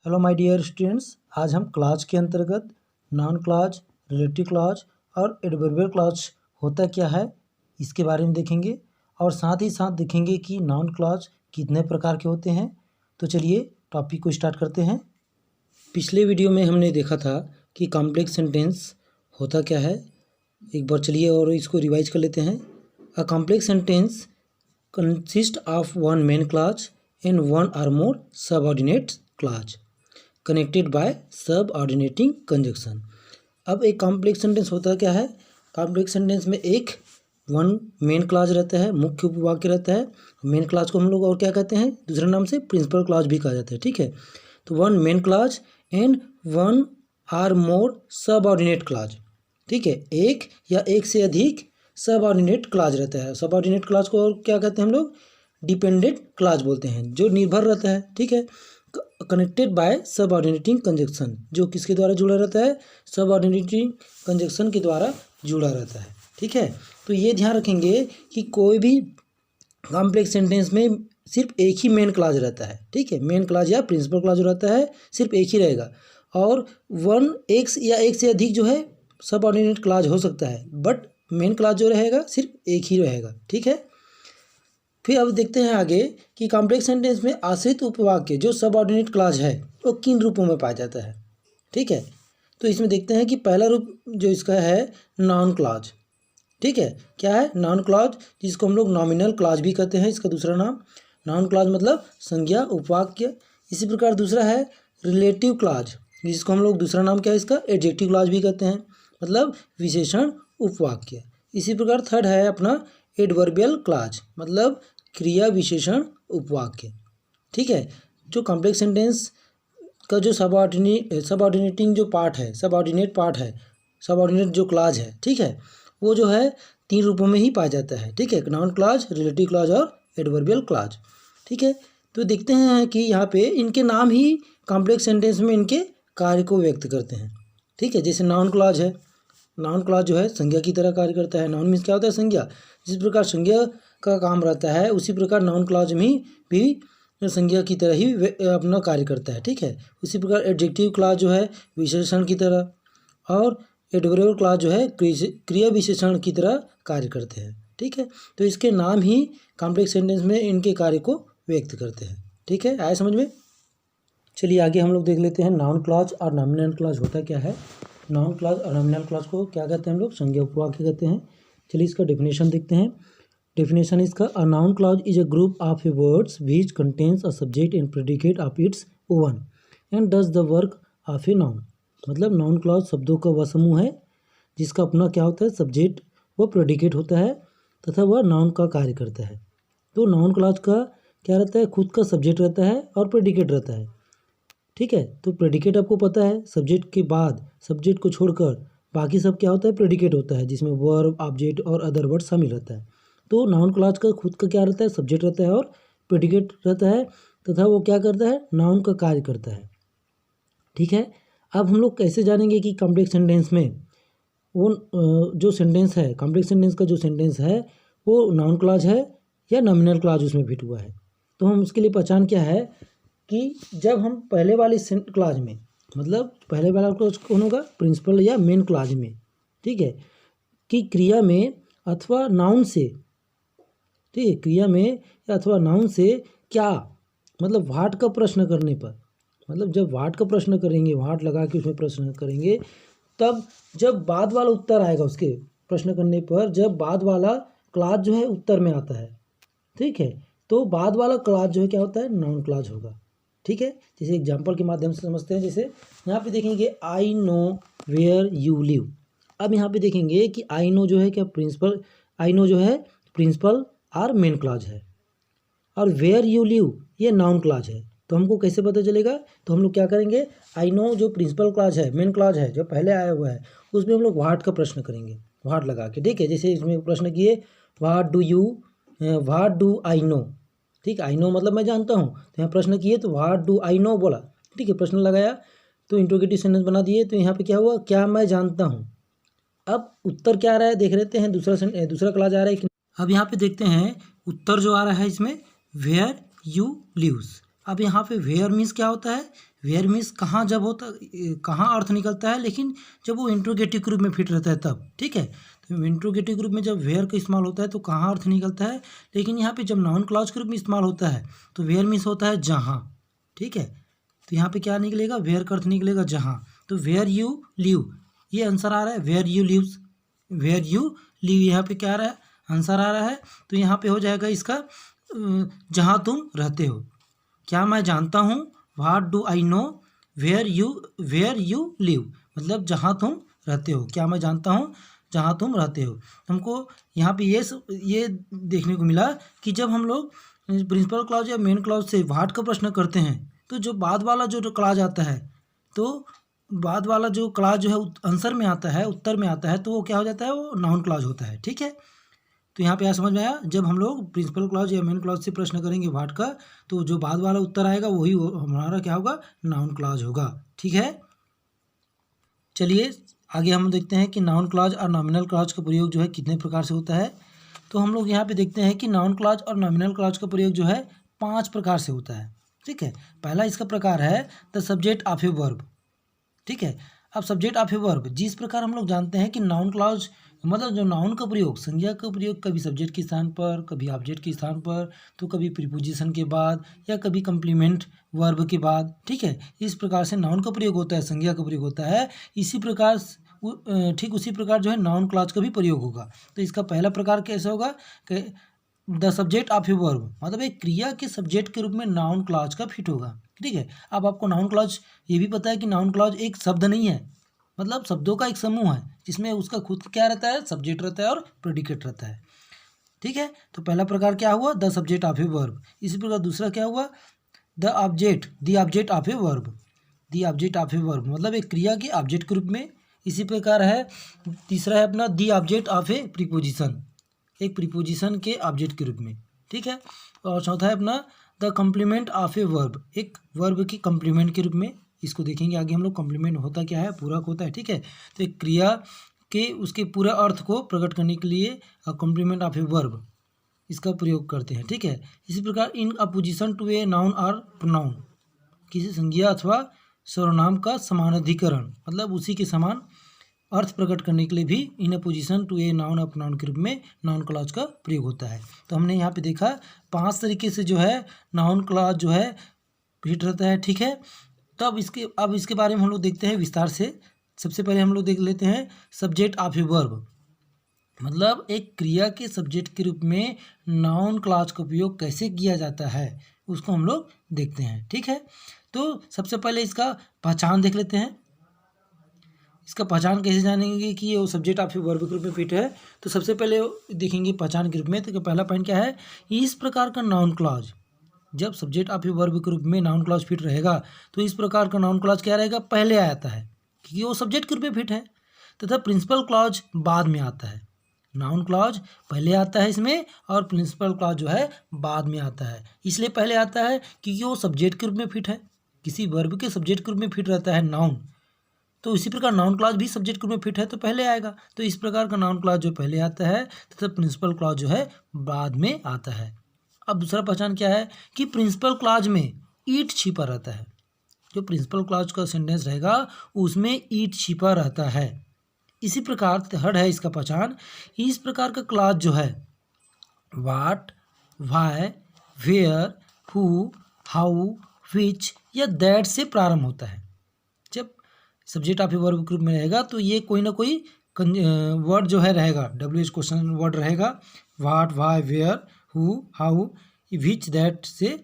Hello my dear students, आज हम clause के अंतर्गत नॉन क्लॉज, रिलेटिव क्लॉज और एडवर्बियल क्लॉज होता क्या है इसके बारे में देखेंगे और साथ ही साथ देखेंगे कि नॉन क्लॉज कितने प्रकार के होते हैं। तो चलिए टॉपिक को स्टार्ट करते हैं। पिछले वीडियो में हमने देखा था कि कॉम्प्लेक्स सेंटेंस होता क्या है। एक बार चलिए और इसको रिवाइज कर लेते हैं। A complex sentence consist of one main clause and one or more subordinate clause connected by subordinating conjunction. अब एक कॉम्प्लेक्स सेंटेंस होता क्या है। कॉम्प्लेक्स सेंटेंस में एक वन मेन क्लॉज रहता है, मुख्य उपवाक्य रहता है। मेन क्लॉज को हम लोग और क्या कहते हैं, दूसरे नाम से प्रिंसिपल क्लॉज भी कहा जाता है। ठीक है, तो one main clause and one or more subordinate clause. ठीक है, एक या एक से अधिक सबऑर्डिनेट क्लॉज रहता है। सबऑर्डिनेट क्लॉज को और क्या कहते हैं हम लोग, डिपेंडेंट क्लॉज बोलते हैं, जो निर्भर रहता है। ठीक है, कनेक्टेड बाय सबऑर्डिनेटिंग कंजक्शन, जो किसके द्वारा जुड़ा रहता है, सबऑर्डिनेटिंग कंजक्शन के द्वारा जुड़ा रहता है। ठीक है, तो ये ध्यान रखेंगे कि कोई भी कॉम्प्लेक्स सेंटेंस में सिर्फ एक ही मेन क्लॉज रहता है। ठीक है, मेन क्लॉज या प्रिंसिपल क्लॉज रहता है, सिर्फ एक ही रहेगा। और वन एक या एक से अधिक जो है सबऑर्डिनेट क्लॉज हो सकता है, बट मेन क्लॉज जो रहेगा सिर्फ एक ही रहेगा। ठीक है, फिर अब देखते हैं आगे कि कॉम्प्लेक्स सेंटेंस में आश्रित उपवाक्य जो सबऑर्डिनेट क्लॉज है वो किन रूपों में पाया जाता है। ठीक है, तो इसमें देखते हैं कि पहला रूप जो इसका है नॉन क्लॉज। ठीक है, क्या है, नॉन क्लॉज, जिसको हम लोग नॉमिनल क्लॉज भी कहते हैं, इसका दूसरा नाम। नॉन क्लॉज मतलब संज्ञा उपवाक्य। इसी प्रकार दूसरा है रिलेटिव क्लॉज, जिसको हम लोग दूसरा नाम क्या है इसका, एडजेक्टिव क्लॉज भी कहते हैं, मतलब विशेषण उपवाक्य। इसी प्रकार थर्ड है अपना एडवर्बियल क्लॉज, मतलब क्रिया विशेषण उपवाक्य। ठीक है, जो कॉम्प्लेक्स सेंटेंस का जो सबऑर्डिनेटिंग जो पार्ट है, सबऑर्डिनेट पार्ट है, सबऑर्डिनेट जो क्लॉज है, ठीक है, वो जो है तीन रूपों में ही पाया जाता है। ठीक है, नॉन क्लॉज, रिलेटिव क्लॉज और एडवर्बियल क्लॉज। ठीक है, तो देखते हैं कि यहाँ पे इनके नाम ही कॉम्प्लेक्स सेंटेंस में इनके कार्य को व्यक्त करते हैं। ठीक है, जैसे नाउन क्लॉज है, नाउन क्लॉज जो है संज्ञा की तरह कार्य करता है। नाउन मीन्स क्या होता है, संज्ञा। जिस प्रकार संज्ञा का काम रहता है उसी प्रकार नाउन क्लॉज में भी संज्ञा की तरह ही अपना कार्य करता है। ठीक है, उसी प्रकार एडजेक्टिव क्लॉज जो है विशेषण की तरह, और एडवर्बियल क्लॉज जो है क्रिया विशेषण की तरह कार्य करते हैं। ठीक है, तो इसके नाम ही कॉम्प्लेक्स सेंटेंस में इनके कार्य को व्यक्त करते हैं। ठीक है, आया समझ में। चलिए आगे हम लोग देख लेते हैं नाउन क्लॉज और नॉमिनल क्लॉज होता क्या है। नाउन क्लॉज और नॉमिनल क्लॉज को क्या कहते हैं हम लोग, संज्ञा उपवाक्य कहते हैं। चलिए इसका डेफिनेशन देखते हैं। डेफिनेशन इसका, अ noun clause is a group of words which contains a subject and predicate of its oven and does the work of a noun. मतलब नाउन क्लॉज शब्दों का वह समूह है जिसका अपना क्या होता है, सब्जेक्ट व प्रेडिकेट होता है तथा वह नाउन का कार्य करता है। तो नाउन क्लॉज का क्या रहता है, खुद का सब्जेक्ट रहता है और प्रेडिकेट रहता है। ठीक है, तो प्रेडिकेट आपको पता है, सब्जेक्ट के बाद सब्जेक्ट को छोड़कर बाकी सब क्या होता है, प्रेडिकेट होता है, जिसमें वर्ब, ऑब्जेक्ट और अदर वर्ड शामिल रहता है। तो नाउन क्लॉज का खुद का क्या रहता है, सब्जेक्ट रहता है और प्रेडिकेट रहता है, तथा वो क्या करता है, नाउन का कार्य करता है। ठीक है, अब हम लोग कैसे जानेंगे कि कॉम्प्लेक्स सेंटेंस में वो जो सेंटेंस है, कॉम्प्लेक्स सेंटेंस का जो सेंटेंस है वो नाउन क्लॉज है या नॉमिनल क्लॉज उसमें फिट हुआ है। तो हम उसके लिए पहचान क्या है कि जब हम पहले वाली क्लॉज में, मतलब पहले वाला क्लॉज कौन होगा, प्रिंसिपल या मेन क्लॉज में, ठीक है, कि क्रिया में अथवा नाउन से, ठीक है, क्रिया में अथवा नाउन से क्या, मतलब व्हाट का प्रश्न करने पर, मतलब जब व्हाट का प्रश्न करेंगे, व्हाट लगा के उसमें प्रश्न करेंगे, तब जब बाद वाला उत्तर आएगा उसके प्रश्न करने पर, जब बाद वाला क्लॉज जो है उत्तर में आता है, ठीक है, तो बाद वाला क्लॉज जो है क्या होता है, नाउन क्लॉज होगा। ठीक है, जैसे एग्जांपल के माध्यम से समझते हैं। जैसे यहाँ पे देखेंगे I know where you live. अब यहाँ पे देखेंगे कि आई नो जो है क्या प्रिंसिपल, आई नो जो है प्रिंसिपल और मेन क्लॉज है, और वेयर यू लिव ये नाउन क्लॉज है। तो हमको कैसे पता चलेगा, तो हम लोग क्या करेंगे, आई नो जो प्रिंसिपल क्लॉज है, मेन क्लॉज है जो पहले आया हुआ है, उसमें हम लोग व्हाट का प्रश्न करेंगे, व्हाट लगा के। ठीक है, जैसे इसमें प्रश्न किए व्हाट डू आई नो। ठीक है, आई नो मतलब मैं जानता हूँ, तो यहाँ प्रश्न किए तो व्हाट डू आई नो बोला। ठीक है, प्रश्न लगाया तो इंट्रोगेटिव सेंटेंस बना दिए, तो यहाँ पे क्या हुआ, क्या मैं जानता हूँ। अब उत्तर क्या आ रहा है देख लेते हैं, दूसरा क्लॉज आ रहा है कि, अब यहाँ पे देखते हैं उत्तर जो आ रहा है इसमें वेयर यू लिव्स। अब यहाँ पे वेयर मीन्स क्या होता है, वेयर मीन्स कहाँ जब होता, कहाँ अर्थ निकलता है, लेकिन जब वो इंट्रोगेटिव ग्रुप में फिट रहता है तब, ठीक है। तो इंट्रोगेटिव ग्रुप में जब वेयर का इस्तेमाल होता है तो कहाँ अर्थ निकलता है, लेकिन यहाँ पे जब नाउन क्लॉज के रूप में इस्तेमाल होता है तो वेयर मीन्स होता है जहाँ, ठीक है। तो यहाँ पे क्या निकलेगा, वेयर का अर्थ निकलेगा जहाँ। तो वेयर यू लिव, ये आंसर आ रहा है, where you lives, where you live, यहाँ पे क्या आ रहा है, आंसर आ रहा है। तो यहाँ पे हो जाएगा इसका जहाँ तुम रहते हो। क्या मैं जानता हूँ, what do I know, where you live, मतलब जहाँ तुम रहते हो। क्या मैं जानता हूँ जहाँ तुम रहते हो। हमको यहाँ पे ये देखने को मिला कि जब हम लोग प्रिंसिपल क्लॉज या मेन क्लॉज से व्हाट का प्रश्न करते हैं तो जो बाद वाला जो क्लॉज आता है, तो बाद वाला जो क्लॉज जो है आंसर में आता है, उत्तर में आता है, तो वो क्या हो जाता है, वो नाउन क्लॉज होता है, ठीक है। तो यहाँ पे समझ में आया, जब हम लोग प्रिंसिपल क्लॉज या मेन क्लॉज से प्रश्न करेंगे व्हाट का, तो जो बाद वाला उत्तर आएगा वही हमारा क्या होगा, नाउन क्लॉज होगा, ठीक है। चलिए आगे हम देखते हैं कि नाउन क्लॉज और नॉमिनल क्लॉज का प्रयोग जो है कितने प्रकार से होता है। तो हम लोग यहाँ पे देखते हैं कि नाउन क्लॉज और नॉमिनल क्लॉज का प्रयोग जो है 5 प्रकार से होता है, ठीक है। पहला इसका प्रकार है the subject of a verb, ठीक है। अब सब्जेक्ट ऑफ ए वर्ब, जिस प्रकार हम लोग जानते हैं कि नाउन क्लॉज मतलब जो नाउन का प्रयोग, संज्ञा का प्रयोग कभी सब्जेक्ट के स्थान पर, कभी ऑब्जेक्ट के स्थान पर, तो कभी प्रीपोजिशन के बाद या कभी कंप्लीमेंट वर्ब के बाद, ठीक है। इस प्रकार से नाउन का प्रयोग होता है, संज्ञा का प्रयोग होता है। इसी प्रकार ठीक उसी प्रकार जो है नाउन क्लॉज का भी प्रयोग होगा। तो इसका पहला प्रकार कैसे होगा कि the subject of a verb, मतलब एक क्रिया के सब्जेक्ट के रूप में नाउन क्लॉज का फिट होगा, ठीक है। अब आपको नाउन क्लॉज ये भी पता है कि नाउन क्लॉज एक शब्द नहीं है, मतलब शब्दों का एक समूह है जिसमें उसका खुद क्या रहता है, सब्जेक्ट रहता है और प्रेडिकेट रहता है, ठीक है। तो पहला प्रकार क्या हुआ, the subject of a verb. इसी प्रकार दूसरा क्या हुआ, the object of a verb, the object of a verb, मतलब एक क्रिया के ऑब्जेक्ट के रूप में। इसी प्रकार है तीसरा है अपना the object of a preposition, एक प्रीपोजिशन के ऑब्जेक्ट के रूप में, ठीक है। और चौथा है अपना the complement of a verb, एक वर्ब की कम्प्लीमेंट के रूप में। इसको देखेंगे आगे हम लोग, कम्प्लीमेंट होता क्या है, पूरक होता है, ठीक है। तो एक क्रिया के उसके पूरे अर्थ को प्रकट करने के लिए कम्प्लीमेंट ऑफ ए वर्ब इसका प्रयोग करते हैं, ठीक है। इसी प्रकार in apposition to a noun और प्रोनाउन, किसी संज्ञा अथवा सर्वनाम का समानाधिकरण, मतलब उसी के समान अर्थ प्रकट करने के लिए भी in apposition to a noun और प्रोनाउन के रूप में नाउन क्लॉज का प्रयोग होता है। तो हमने यहाँ पे देखा 5 तरीके से जो है नाउन क्लॉज जो है फिट रहता है, ठीक है। तो अब इसके बारे में हम लोग देखते हैं विस्तार से। सबसे पहले हम लोग देख लेते हैं सब्जेक्ट ऑफ ए वर्ब, मतलब एक क्रिया के सब्जेक्ट के रूप में नाउन क्लॉज का उपयोग कैसे किया जाता है, उसको हम लोग देखते हैं, ठीक है। तो सबसे पहले इसका पहचान देख लेते हैं। इसका पहचान कैसे जानेंगे कि ये सब्जेक्ट ऑफ ए वर्ब के रूप में फिट है। तो सबसे पहले देखेंगे पहचान के रूप में। तो पहला पॉइंट क्या है, इस प्रकार का नाउन क्लॉज, जब सब्जेक्ट ऑफ ए वर्ब के रूप में नाउन क्लॉज फिट रहेगा तो इस प्रकार का नाउन क्लॉज क्या रहेगा, पहले आता है क्योंकि वो सब्जेक्ट के रूप में फिट है, तथा प्रिंसिपल क्लॉज बाद में आता है। नाउन क्लॉज पहले आता है इसमें और प्रिंसिपल क्लॉज जो है बाद में आता है। इसलिए पहले आता है क्योंकि वो सब्जेक्ट के रूप में फिट है, किसी वर्ब के सब्जेक्ट के रूप में फिट रहता है नाउन, तो इसी प्रकार नाउन क्लॉज भी सब्जेक्ट के रूप में फिट है तो पहले आएगा। तो इस प्रकार का नाउन क्लॉज जो पहले आता है तथा प्रिंसिपल क्लॉज जो है बाद में आता है। अब दूसरा पहचान क्या है कि प्रिंसिपल क्लॉज में ईट छिपा रहता है, जो प्रिंसिपल क्लॉज का सेंटेंस रहेगा उसमें ईट छिपा रहता है। इसी प्रकार थर्ड है इसका पहचान, इस प्रकार का क्लॉज जो है what, why, where, who, how, which या दैट से प्रारंभ होता है। जब subject of a verb group में रहेगा तो ये कोई ना कोई वर्ड जो है रहेगा, WH क्वेश्चन वर्ड रहेगा, what, why, where, who, how, which, that से,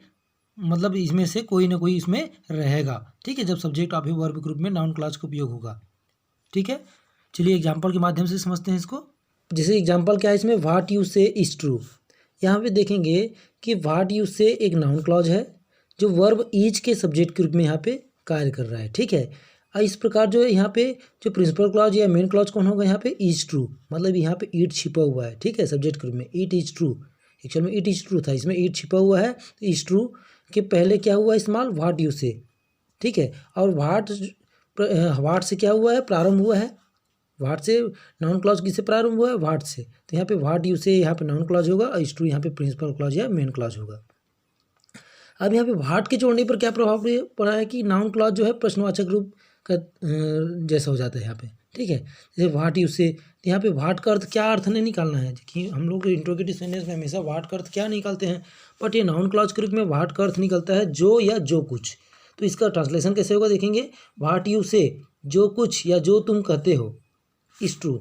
मतलब इसमें से कोई ना कोई इसमें रहेगा, ठीक है, जब subject of a verb group में नाउन क्लॉज का उपयोग होगा, ठीक है। चलिए एग्जाम्पल के माध्यम से समझते हैं इसको। जैसे एग्जाम्पल क्या है इसमें, व्हाट यू से इज ट्रू। यहाँ पे देखेंगे कि व्हाट यू से एक नाउन क्लॉज है जो वर्ब इज के सब्जेक्ट के रूप में यहाँ पे कार्य कर रहा है, ठीक है। इस प्रकार जो है यहाँ पे जो प्रिंसिपल क्लॉज या मेन क्लॉज कौन होगा, यहाँ पे इज ट्रू, मतलब यहाँ पे ईट छिपा हुआ है, ठीक है, सब्जेक्ट के रूप में इट इज ट्रू। एक्चुअल में इट इज ट्रू था, इसमें ईट छिपा हुआ है, तो इज ट्रू के पहले क्या हुआ इस्तेमाल, व्हाट यू से, ठीक है। और व्हाट से क्या हुआ है, प्रारंभ हुआ है, व्हाट से नाउन क्लॉज किससे प्रारंभ हुआ है, व्हाट से, तो यहाँ पे व्हाट यू से यहाँ पे नाउन क्लॉज होगा और इज ट्रू यहाँ पे प्रिंसिपल क्लॉज या मेन क्लॉज होगा। अब यहाँ पे व्हाट के जोड़ने पर क्या प्रभाव पड़ा है कि नाउन क्लॉज जो है प्रश्नवाचक रूप का जैसा हो जाता है यहाँ पे, ठीक है। जैसे व्हाट यू से, तो यहाँ पे व्हाट का अर्थ क्या अर्थ नहीं निकालना है, कि हम लोग इंट्रोगेटिव सेंटेंस में हमेशा व्हाट का अर्थ क्या निकालते हैं, बट ये नाउन क्लॉज के रूप में व्हाट का अर्थ निकलता है जो या जो कुछ। तो इसका ट्रांसलेशन कैसे होगा देखेंगे, व्हाट यू से, जो कुछ या जो तुम कहते हो, इज ट्रू,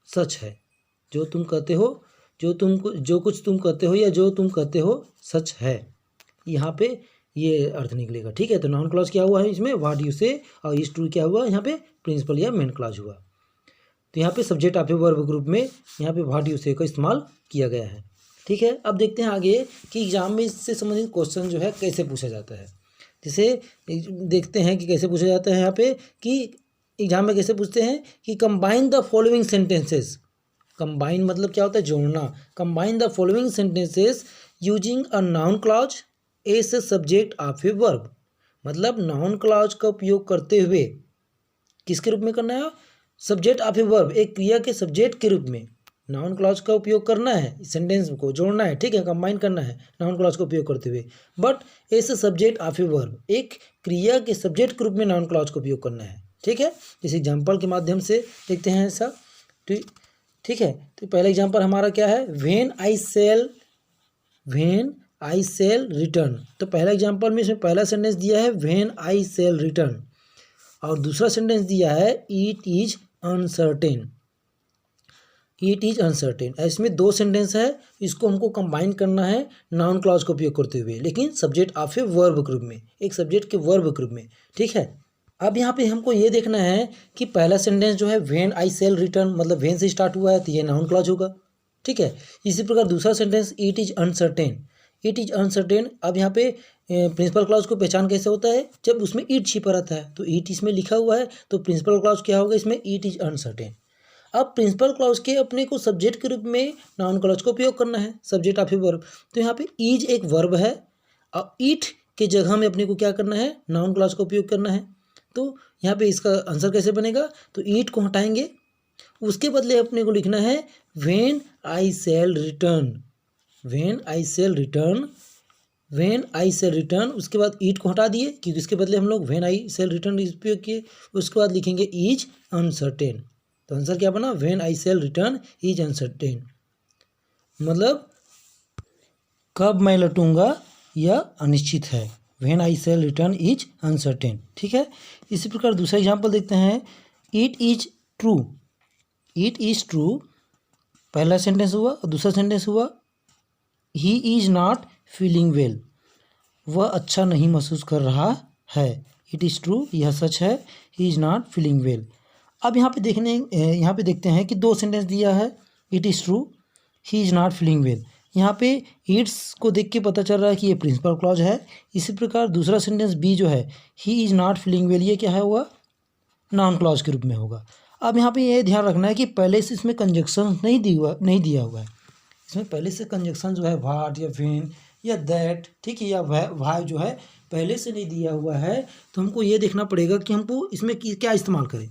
सच है। जो तुम कहते हो, जो कुछ तुम कहते हो या जो तुम कहते हो सच है, यहाँ पे ये अर्थ निकलेगा, ठीक है। तो नाउन क्लॉज क्या हुआ है इसमें, व्हाट यू से, और इज ट्रू क्या हुआ यहाँ पे, प्रिंसिपल या मेन क्लॉज हुआ। तो यहाँ पे subject of a verb group में यहाँ पे व्हाट यू से का इस्तेमाल किया गया है, ठीक है। अब देखते हैं आगे कि एग्जाम में इससे संबंधित क्वेश्चन जो है कैसे पूछा जाता है। जैसे देखते हैं कि कैसे पूछा जाता है यहाँ पे, कि एग्जाम में कैसे पूछते हैं कि combine the following sentences. Combine मतलब क्या होता है, जोड़ना। Combine the following sentences using a noun clause as a subject of a verb. मतलब नाउन क्लॉज का उपयोग करते हुए किसके रूप में करना है, सब्जेक्ट ऑफ ए वर्ब, एक क्रिया के सब्जेक्ट के रूप में नाउन क्लॉज का उपयोग करना है, सेंटेंस को जोड़ना है, ठीक है, कंबाइन करना है नाउन क्लॉज का उपयोग करते हुए, but as a subject of a verb, एक क्रिया के सब्जेक्ट के रूप में नाउन क्लॉज का उपयोग करना है, ठीक है। इस एग्जाम्पल के माध्यम से देखते हैं ऐसा, ठीक है। तो पहला एग्जाम्पल हमारा क्या है, व्हेन आई सेल रिटर्न। तो पहला एग्जाम्पल में इसमें पहला सेंटेंस दिया है व्हेन आई सेल रिटर्न, और दूसरा सेंटेंस दिया है it is uncertain. It is uncertain, इसमें दो सेंटेंस है, इसको हमको कंबाइन करना है नाउन क्लॉज का उपयोग करते हुए, लेकिन subject of a verb group में, एक सब्जेक्ट के वर्ब ग्रुप में, ठीक है। अब यहाँ पे हमको ये देखना है कि पहला सेंटेंस जो है व्हेन आई सेल रिटर्न, मतलब व्हेन से स्टार्ट हुआ है तो ये नाउन क्लॉज होगा, ठीक है। इसी प्रकार दूसरा sentence it is uncertain, it is uncertain. अब यहाँ पे प्रिंसिपल क्लॉज को पहचान कैसे होता है, जब उसमें इट छिपा रहता है, तो इट इसमें लिखा हुआ है, तो प्रिंसिपल क्लॉज क्या होगा इसमें, इट इज अनसर्टेन। अब प्रिंसिपल क्लॉज के अपने को सब्जेक्ट के रूप में नाउन क्लॉज का उपयोग करना है, सब्जेक्ट ऑफ ए वर्ब। तो यहाँ पे इज एक वर्ब है, और इट के जगह में अपने को क्या करना है, नाउन क्लॉज का उपयोग करना है। तो यहाँ पे इसका आंसर कैसे बनेगा, तो ईट को हटाएंगे, उसके बदले अपने को लिखना है when I cell return, when I cell return, when I cell return. उसके बाद ईट को हटा दिए, क्योंकि इसके बदले हम लोग व्हेन आई सेल रिटर्न उपयोग किए। उसके बाद लिखेंगे इज अनसर्टेन, तो आंसर क्या बना, when I cell return is uncertain, मतलब कब मैं लौटूंगा यह अनिश्चित है, when I cell return is uncertain, ठीक है। इसी प्रकार दूसरा एग्जाम्पल देखते हैं, it is true, it is true पहला सेंटेंस हुआ, और दूसरा सेंटेंस हुआ ही इज नॉट फीलिंग वेल, वह अच्छा नहीं महसूस कर रहा है। इट इज़ ट्रू, यह सच है, he is not feeling well. अब यहाँ पे देखते हैं कि दो सेंटेंस दिया है, it is true, he is not feeling well. यहाँ पे इट्स को देख के पता चल रहा है कि ये प्रिंसिपल क्लॉज है। इसी प्रकार दूसरा सेंटेंस बी जो है, he is not feeling well, ये क्या है हुआ, नाउन क्लॉज के रूप में होगा। अब यहाँ पे ये ध्यान रखना है कि पहले से इसमें कंजक्शन नहीं दिया हुआ है, इसमें पहले से कंजक्शन जो है व्हाट या व्हेन या दैट, ठीक है, या वाई जो है पहले से नहीं दिया हुआ है, तो हमको ये देखना पड़ेगा कि हमको इसमें क्या इस्तेमाल करें।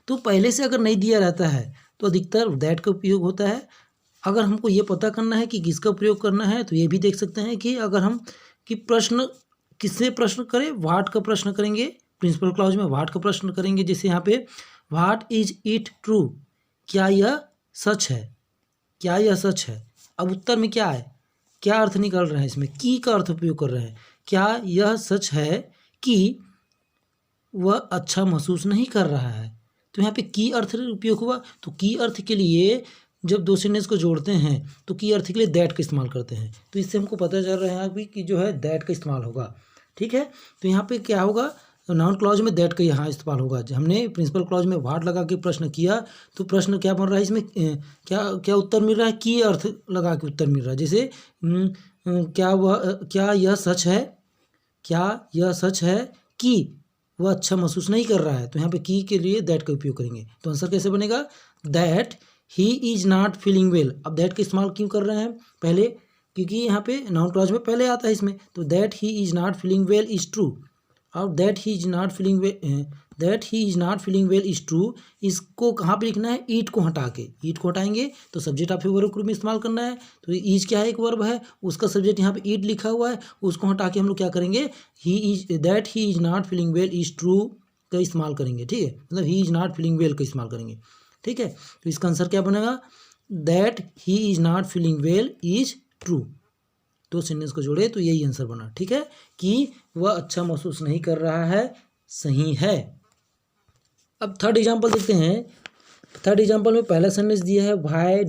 तो पहले से अगर नहीं दिया रहता है तो अधिकतर दैट का उपयोग होता है। अगर हमको ये पता करना है कि किसका प्रयोग करना है, तो ये भी देख सकते हैं कि अगर हम कि प्रश्न किससे प्रश्न करें, व्हाट का प्रश्न करेंगे, प्रिंसिपल क्लॉज में व्हाट का प्रश्न करेंगे। जैसे यहाँ पे व्हाट इज इट ट्रू, क्या यह सच है, क्या यह सच है। अब उत्तर में क्या है, क्या अर्थ निकल रहा है, इसमें की का अर्थ उपयोग कर रहे हैं, क्या यह सच है कि वह अच्छा महसूस नहीं कर रहा है। तो यहाँ पे की अर्थ उपयोग हुआ, तो की अर्थ के लिए जब दो सेंटेंस को जोड़ते हैं तो की अर्थ के लिए दैट का इस्तेमाल करते हैं। तो इससे हमको पता चल रहा है कि जो है दैट का इस्तेमाल होगा, ठीक है। तो यहाँ पे क्या होगा, नाउन क्लॉज में दैट का यहाँ इस्तेमाल होगा। हमने प्रिंसिपल क्लॉज में व्हाट लगा के प्रश्न किया, तो प्रश्न क्या बन रहा है इसमें, क्या उत्तर मिल रहा है, की अर्थ लगा के उत्तर मिल रहा है। जैसे क्या यह सच है, क्या यह सच है कि वह अच्छा महसूस नहीं कर रहा है, तो यहाँ पे की के लिए दैट का उपयोग करेंगे। तो आंसर कैसे बनेगा, that he is not feeling well. अब दैट का इस्तेमाल क्यों कर रहे हैं पहले, क्योंकि यहाँ पे नाउन क्लॉज में पहले आता है इसमें, तो that he is not feeling well is true. और that he is not feeling well is true, इसको कहाँ पे लिखना है, ईट को हटा के, ईट को हटाएंगे तो subject of a verb group में इस्तेमाल करना है। तो इज क्या है, एक वर्ब है, उसका सब्जेक्ट यहाँ पे ईट लिखा हुआ है, उसको हटा के हम लोग क्या करेंगे, that he is not feeling well is true का इस्तेमाल करेंगे। ठीक है, मतलब ही इज नॉट फीलिंग वेल का इस्तेमाल करेंगे। ठीक है, तो इसका आंसर क्या बनेगा, that he is not feeling well is true. तो सेंटेंस को जोड़े तो यही आंसर बना। ठीक है, कि वह अच्छा महसूस नहीं कर रहा है, सही है। अब थर्ड एग्जांपल देखते हैं। थर्ड एग्जांपल में पहला सेंटेंस दिया है, why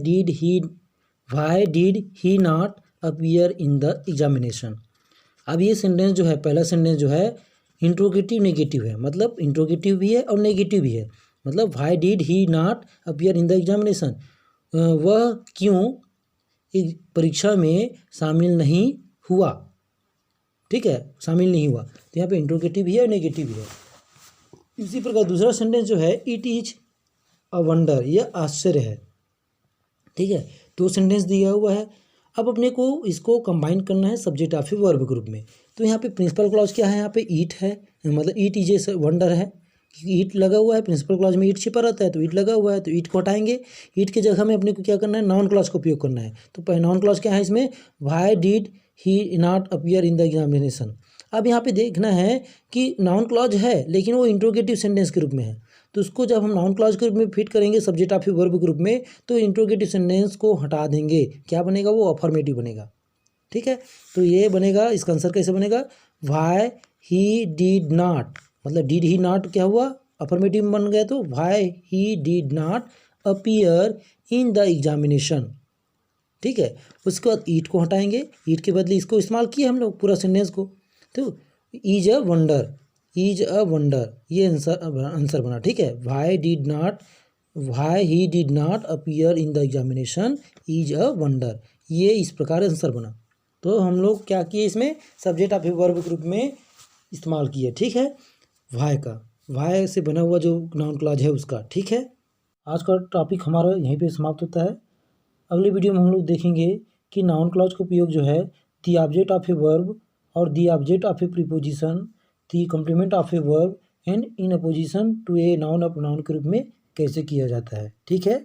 did he not appear in the examination. अब ये सेंटेंस जो है, पहला सेंटेंस जो है इंट्रोगेटिव नेगेटिव है, मतलब इंट्रोगेटिव भी है और नेगेटिव भी है। मतलब why did he not appear in the examination, वह क्यों परीक्षा में शामिल नहीं हुआ। ठीक है, शामिल नहीं हुआ, तो यहाँ पे इंट्रोगेटिव भी है और नेगेटिव भी है। इसी प्रकार दूसरा सेंटेंस जो है, इट इज अ वंडर, यह आश्चर्य है। ठीक है, तो सेंटेंस दिया हुआ है। अब अपने को इसको कंबाइन करना है subject of a verb group में। तो यहाँ पे प्रिंसिपल क्लॉज क्या है, यहाँ पे ईट है, मतलब ईट इज ए वंडर है, क्योंकि ईट लगा हुआ है, प्रिंसिपल क्लॉज में ईट छिपा रहता है, तो ईट लगा हुआ है, तो ईट को हटाएंगे। ईट की जगह में अपने को क्या करना है, नाउन क्लॉज का उपयोग करना है। तो पहले नाउन क्लॉज क्या है इसमें, why did he not appear in the examination. अब यहाँ पे देखना है कि नाउन क्लॉज है लेकिन वो इंट्रोगेटिव सेंटेंस के रूप में है, तो उसको जब हम नाउन क्लॉज के रूप में फिट करेंगे subject of a verb group में, तो इंट्रोगेटिव सेंटेंस को हटा देंगे, क्या बनेगा, वो अफर्मेटिव बनेगा। ठीक है, तो ये बनेगा, इसका आंसर कैसे बनेगा, व्हाई ही डिड नॉट, मतलब डिड ही नॉट क्या हुआ, अफर्मेटिव बन गया, तो why he did not appear in the examination. ठीक है, उसके बाद ईट को हटाएंगे, ईट के बदले इसको इस्तेमाल किए हम लोग पूरा सेंटेंस को, तो is a wonder, is a wonder, ये आंसर बना। ठीक है, why he did not appear in the examination is a wonder, ये इस प्रकार आंसर बना। तो हम लोग क्या किए, इसमें subject of a verb group में इस्तेमाल किए। ठीक है, व्हाई का, व्हाई से बना हुआ जो नाउन क्लॉज है उसका। ठीक है, आज का टॉपिक हमारा यहीं पे समाप्त होता है। अगली वीडियो में हम लोग देखेंगे कि नाउन क्लॉज का उपयोग जो है the object of a verb और the object of a preposition, the complement of a verb and in apposition to a noun of noun के रूप में कैसे किया जाता है। ठीक है।